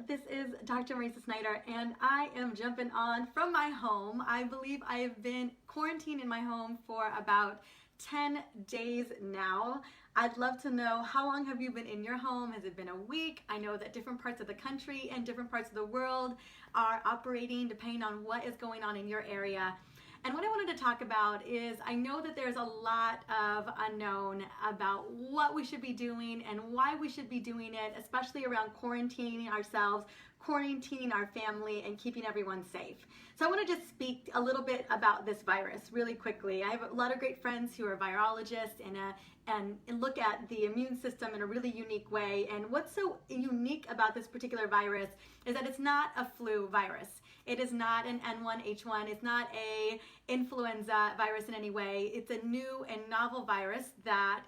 This is Dr. Marisa Snyder, and I am jumping on from my home. I believe I have been quarantined in my home for about 10 days now. I'd love to know, how long have you been in your home? Has it been a week? I know that different parts of the country and different parts of the world are operating depending on what is going on in your area. And what I wanted to talk about is, I know that there's a lot of unknown about what we should be doing and why we should be doing it, especially around quarantining ourselves, quarantining our family, and keeping everyone safe. So I want to just speak a little bit about this virus really quickly. I have a lot of great friends who are virologists and look at the immune system in a really unique way. And what's so unique about this particular virus is that it's not a flu virus. It is not an N1H1. It's not a influenza virus in any way. It's a new and novel virus that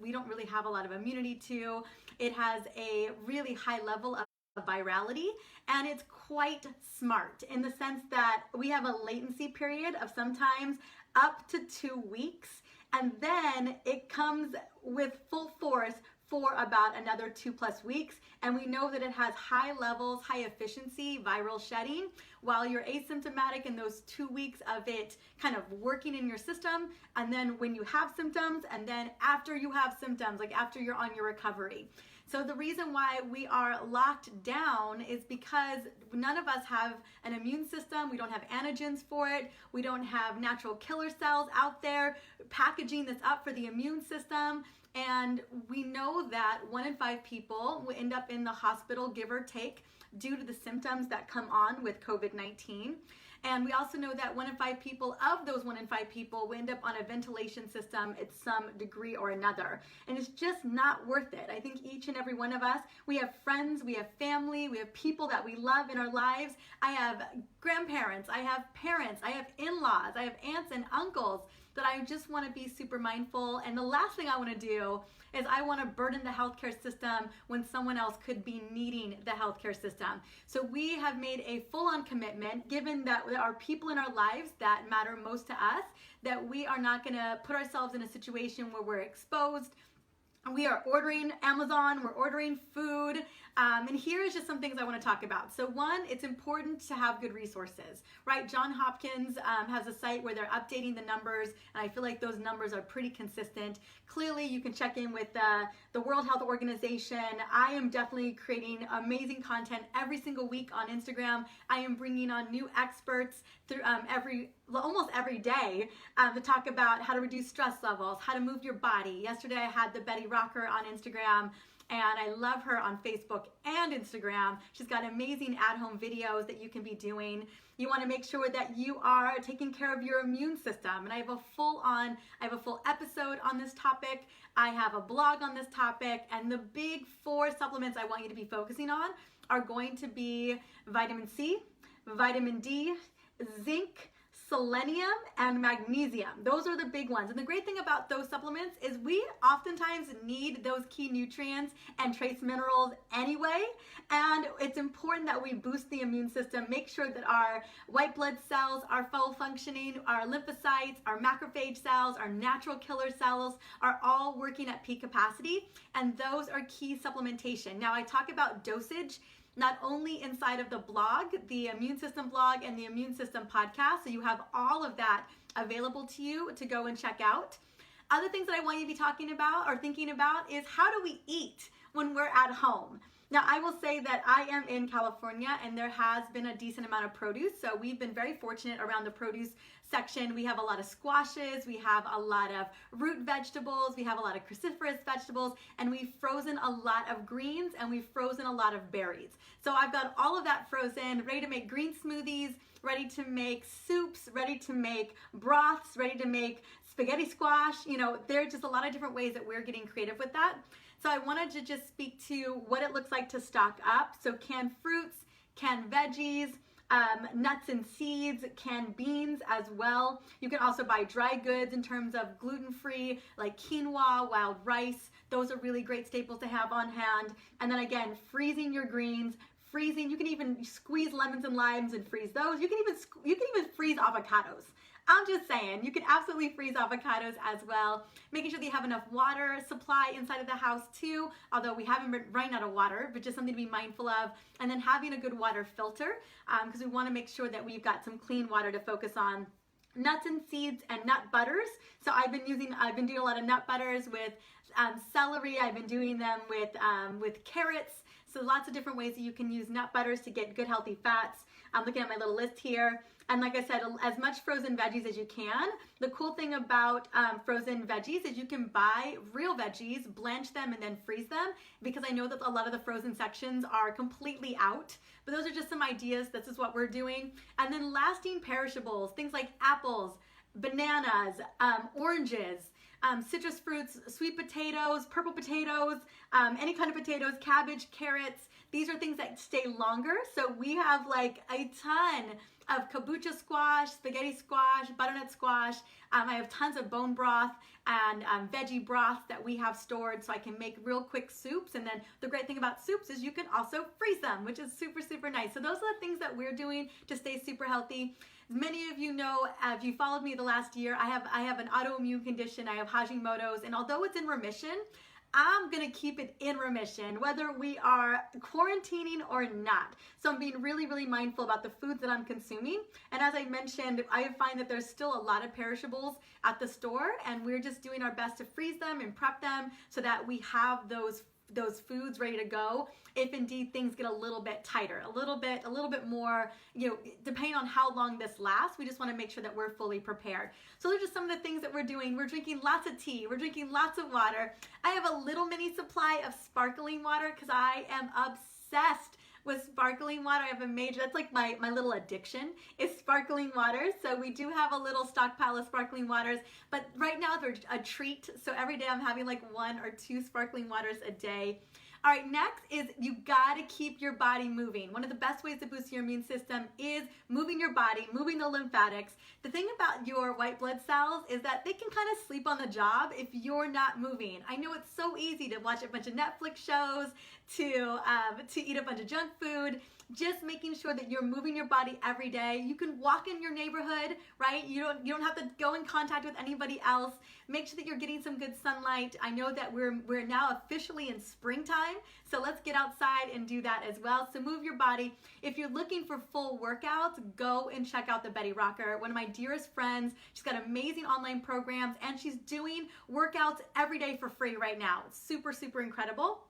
we don't really have a lot of immunity to. It has a really high level of virality, and it's quite smart in the sense that we have a latency period of sometimes up to 2 weeks, and then it comes with full force for about another 2+ weeks. And we know that it has high levels, high efficiency viral shedding while you're asymptomatic in those 2 weeks of it kind of working in your system, and then when you have symptoms, and then after you have symptoms, like after you're on your recovery. So the reason why we are locked down is because none of us have an immune system. We don't have antigens for it. We don't have natural killer cells out there packaging this up for the immune system. And we know that 1 in 5 people will end up in the hospital, give or take, due to the symptoms that come on with COVID-19. And we also know that 1 in 5 people, of those 1 in 5 people, will end up on a ventilation system at some degree or another. And it's just not worth it. I think each and every one of us, we have friends, we have family, we have people that we love in our lives. I have grandparents, I have parents, I have in-laws, I have aunts and uncles that I just want to be super mindful. And the last thing I want to do is I want to burden the healthcare system when someone else could be needing the healthcare system. So we have made a full-on commitment, given that there are people in our lives that matter most to us, that we are not going to put ourselves in a situation where we're exposed. We are ordering Amazon, we're ordering food, and here is just some things I want to talk about. So one, it's important to have good resources, right? Johns Hopkins has a site where they're updating the numbers, and I feel like those numbers are pretty consistent. Clearly, you can check in with the World Health Organization. I am definitely creating amazing content every single week on Instagram. I am bringing on new experts through almost every day to talk about how to reduce stress levels, how to move your body. Yesterday, I had the Betty Rocker on Instagram, and I love her on Facebook and Instagram. She's got amazing at-home videos that you can be doing. You want to make sure that you are taking care of your immune system. And I have a full episode on this topic. I have a blog on this topic, and the big 4 supplements I want you to be focusing on are going to be vitamin C, vitamin D, zinc, selenium, and magnesium. Those are the big ones. And the great thing about those supplements is we oftentimes need those key nutrients and trace minerals anyway. And it's important that we boost the immune system, make sure that our white blood cells are full functioning, our lymphocytes, our macrophage cells, our natural killer cells are all working at peak capacity. And those are key supplementation. Now, I talk about dosage not only inside of the blog, the Immune System blog, and the Immune System podcast. So you have all of that available to you to go and check out. Other things that I want you to be talking about or thinking about is, how do we eat when we're at home? Now, I will say that I am in California, and there has been a decent amount of produce. So we've been very fortunate around the produce section. We have a lot of squashes, we have a lot of root vegetables, we have a lot of cruciferous vegetables, and we've frozen a lot of greens, and we've frozen a lot of berries. So I've got all of that frozen, ready to make green smoothies, ready to make soups, ready to make broths, ready to make spaghetti squash. You know, there are just a lot of different ways that we're getting creative with that. So I wanted to just speak to what it looks like to stock up. So canned fruits, canned veggies, nuts and seeds, canned beans as well. You can also buy dry goods in terms of gluten-free, like quinoa, wild rice. Those are really great staples to have on hand. And then again, freezing your greens, freezing. You can even squeeze lemons and limes and freeze those. You can even freeze avocados. I'm just saying, you can absolutely freeze avocados as well. Making sure that you have enough water supply inside of the house too, although we haven't been running out of water, but just something to be mindful of. And then having a good water filter, because we want to make sure that we've got some clean water to focus on. Nuts and seeds and nut butters. So I've been doing a lot of nut butters with celery. I've been doing them with carrots. So lots of different ways that you can use nut butters to get good healthy fats. I'm looking at my little list here. And like I said, as much frozen veggies as you can. The cool thing about frozen veggies is you can buy real veggies, blanch them, and then freeze them, because I know that a lot of the frozen sections are completely out. But those are just some ideas. This is what we're doing. And then lasting perishables, things like apples, bananas, oranges, citrus fruits, sweet potatoes, purple potatoes, any kind of potatoes, cabbage, carrots. These are things that stay longer. So we have like a ton of kabocha squash, spaghetti squash, butternut squash. I have tons of bone broth and veggie broth that we have stored so I can make real quick soups. And then the great thing about soups is you can also freeze them, which is super, super nice. So those are the things that we're doing to stay super healthy. Many of you know, if you followed me the last year, I have an autoimmune condition. I have Hashimoto's, and although it's in remission, I'm gonna keep it in remission, whether we are quarantining or not. So I'm being really, really mindful about the foods that I'm consuming. And as I mentioned, I find that there's still a lot of perishables at the store, and we're just doing our best to freeze them and prep them so that we have those foods ready to go if indeed things get a little bit tighter, a little bit more, depending on how long this lasts. We just want to make sure that we're fully prepared. So those are just some of the things that we're doing. We're drinking lots of tea. We're drinking lots of water. I have a little mini supply of sparkling water because I am obsessed with sparkling water. I have that's like my little addiction is sparkling water. So we do have a little stockpile of sparkling waters, but right now they're a treat. So every day I'm having like 1 or 2 sparkling waters a day. All right, next is you gotta keep your body moving. One of the best ways to boost your immune system is moving your body, moving the lymphatics. The thing about your white blood cells is that they can kind of sleep on the job if you're not moving. I know it's so easy to watch a bunch of Netflix shows, to eat a bunch of junk food. Just making sure that you're moving your body every day. You can walk in your neighborhood, right? You don't have to go in contact with anybody else. Make sure that you're getting some good sunlight. I know that we're now officially in springtime, so let's get outside and do that as well. So move your body. If you're looking for full workouts, go and check out the Betty Rocker, one of my dearest friends. She's got amazing online programs, and she's doing workouts every day for free right now. It's super, super incredible.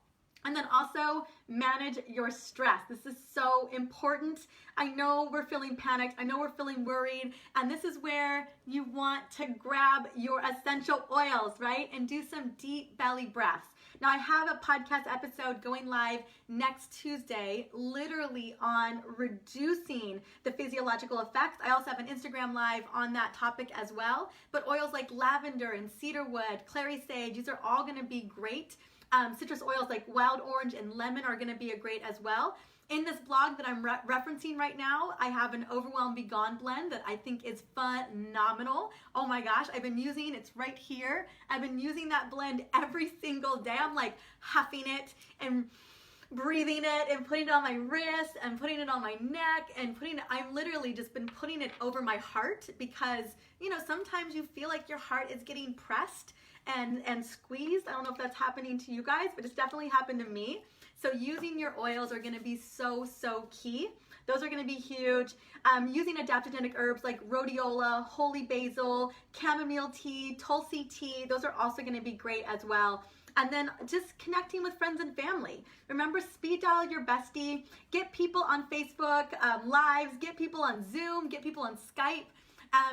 And then also manage your stress. This is so important. I know we're feeling panicked. I know we're feeling worried. And this is where you want to grab your essential oils, right? And do some deep belly breaths. Now I have a podcast episode going live next Tuesday, literally on reducing the physiological effects. I also have an Instagram live on that topic as well. But oils like lavender and cedarwood, clary sage, these are all gonna be great. Citrus oils like wild orange and lemon are going to be great as well. In this blog that I'm referencing right now, I have an Overwhelm Be Gone blend that I think is phenomenal. Oh my gosh, I've been using, it's right here. I've been using that blend every single day. I'm like huffing it and breathing it and putting it on my wrist and putting it on my neck and I've literally just been putting it over my heart because, sometimes you feel like your heart is getting pressed and squeezed. I don't know if that's happening to you guys, but it's definitely happened to me. So using your oils are gonna be so, so key. Those are gonna be huge. Using adaptogenic herbs like rhodiola, holy basil, chamomile tea, tulsi tea, those are also gonna be great as well. And then just connecting with friends and family. Remember, speed dial your bestie, get people on Facebook lives, get people on Zoom, get people on Skype.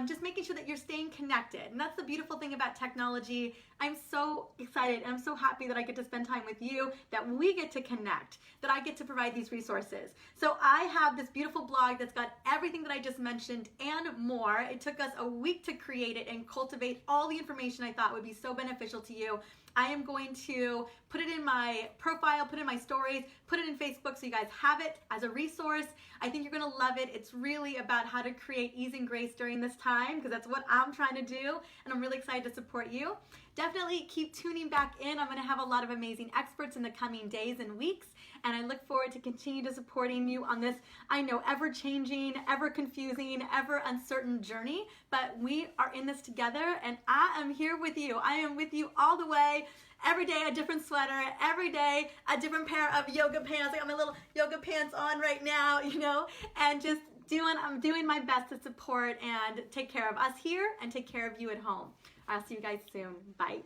Just making sure that you're staying connected. And that's the beautiful thing about technology. I'm so excited and I'm so happy that I get to spend time with you, that we get to connect, that I get to provide these resources. So I have this beautiful blog that's got everything that I just mentioned and more. It took us a week to create it and cultivate all the information I thought would be so beneficial to you. I am going to put it in my profile, put it in my stories, put it in Facebook so you guys have it as a resource. I think you're gonna love it. It's really about how to create ease and grace during this time because that's what I'm trying to do, and I'm really excited to support you. Definitely keep tuning back in. I'm gonna have a lot of amazing experts in the coming days and weeks, and I look forward to continue to supporting you on this, I know, ever-changing, ever-confusing, ever-uncertain journey, but we are in this together, and I am here with you. I am with you all the way. Every day a different sweater, every day a different pair of yoga pants. I got my little yoga pants on right now, you know, and just I'm doing my best to support and take care of us here and take care of you at home. I'll see you guys soon. Bye.